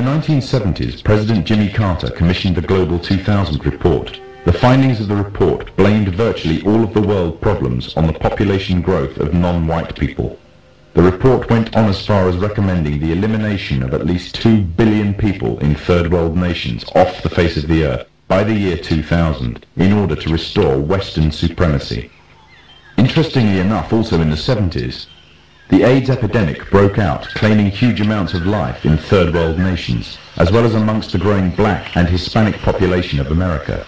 1970s, President Jimmy Carter commissioned the Global 2000 report. The findings of the report blamed virtually all of the world problems on the population growth of non-white people. The report went on as far as recommending the elimination of at least 2 billion people in third world nations off the face of the earth by the year 2000 in order to restore Western supremacy. Interestingly enough, also in the 70s, the AIDS epidemic broke out, claiming huge amounts of life in third world nations, as well as amongst the growing black and Hispanic population of America.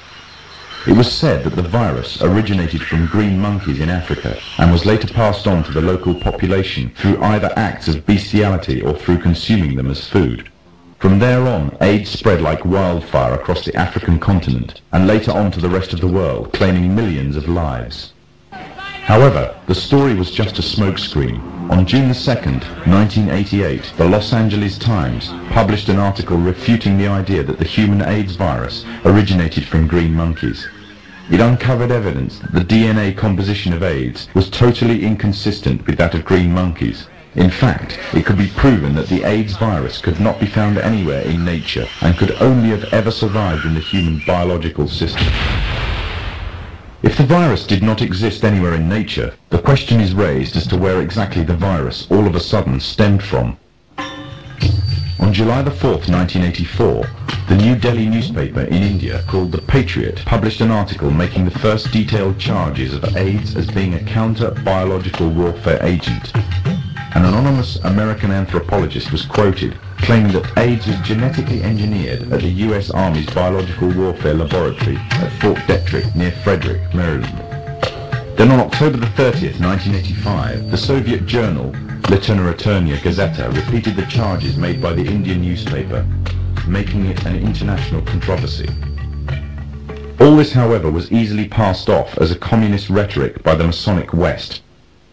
It was said that the virus originated from green monkeys in Africa and was later passed on to the local population through either acts of bestiality or through consuming them as food. From there on, AIDS spread like wildfire across the African continent and later on to the rest of the world, claiming millions of lives. However, the story was just a smokescreen. On June 2nd, 1988, the Los Angeles Times published an article refuting the idea that the human AIDS virus originated from green monkeys. It uncovered evidence that the DNA composition of AIDS was totally inconsistent with that of green monkeys. In fact, it could be proven that the AIDS virus could not be found anywhere in nature and could only have ever survived in the human biological system. If the virus did not exist anywhere in nature, the question is raised as to where exactly the virus all of a sudden stemmed from. On July 4th, 1984, the New Delhi newspaper in India called The Patriot published an article making the first detailed charges of AIDS as being a counter-biological warfare agent. An anonymous American anthropologist was quoted claiming that AIDS was genetically engineered at the US Army's Biological Warfare Laboratory at Fort Detrick near Frederick, Maryland. Then on October 30th, 1985, the Soviet journal Literaturная Gazeta repeated the charges made by the Indian newspaper, making it an international controversy. All this, however, was easily passed off as a communist rhetoric by the Masonic West.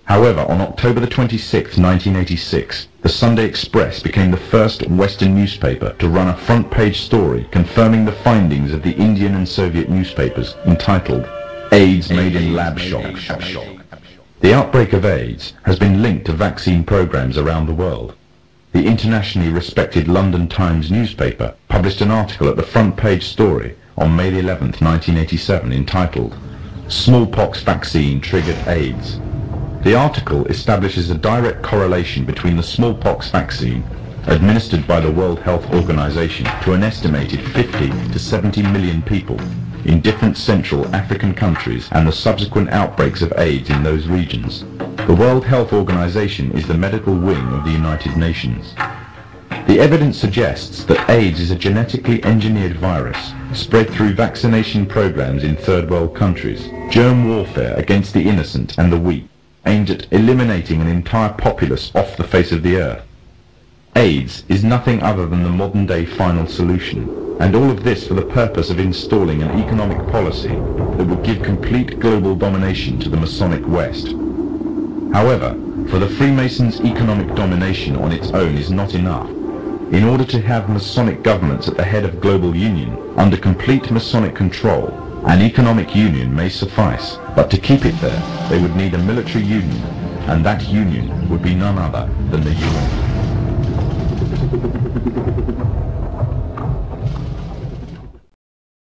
However, on October 26, 1986, the Sunday Express became the first Western newspaper to run a front-page story confirming the findings of the Indian and Soviet newspapers entitled AIDS Made in Lab Shop. The outbreak of AIDS has been linked to vaccine programs around the world. The internationally respected London Times newspaper published an article at the front-page story on May 11, 1987 entitled Smallpox Vaccine Triggered AIDS. The article establishes a direct correlation between the smallpox vaccine administered by the World Health Organization to an estimated 50 to 70 million people in different Central African countries and the subsequent outbreaks of AIDS in those regions. The World Health Organization is the medical wing of the United Nations. The evidence suggests that AIDS is a genetically engineered virus spread through vaccination programs in third world countries, germ warfare against the innocent and the weak, aimed at eliminating an entire populace off the face of the earth. AIDS is nothing other than the modern-day final solution, and all of this for the purpose of installing an economic policy that would give complete global domination to the Masonic West. However, for the Freemasons' economic domination on its own is not enough. In order to have Masonic governments at the head of global union, under complete Masonic control, an economic union may suffice, but to keep it there, they would need a military union, and that union would be none other than the UN.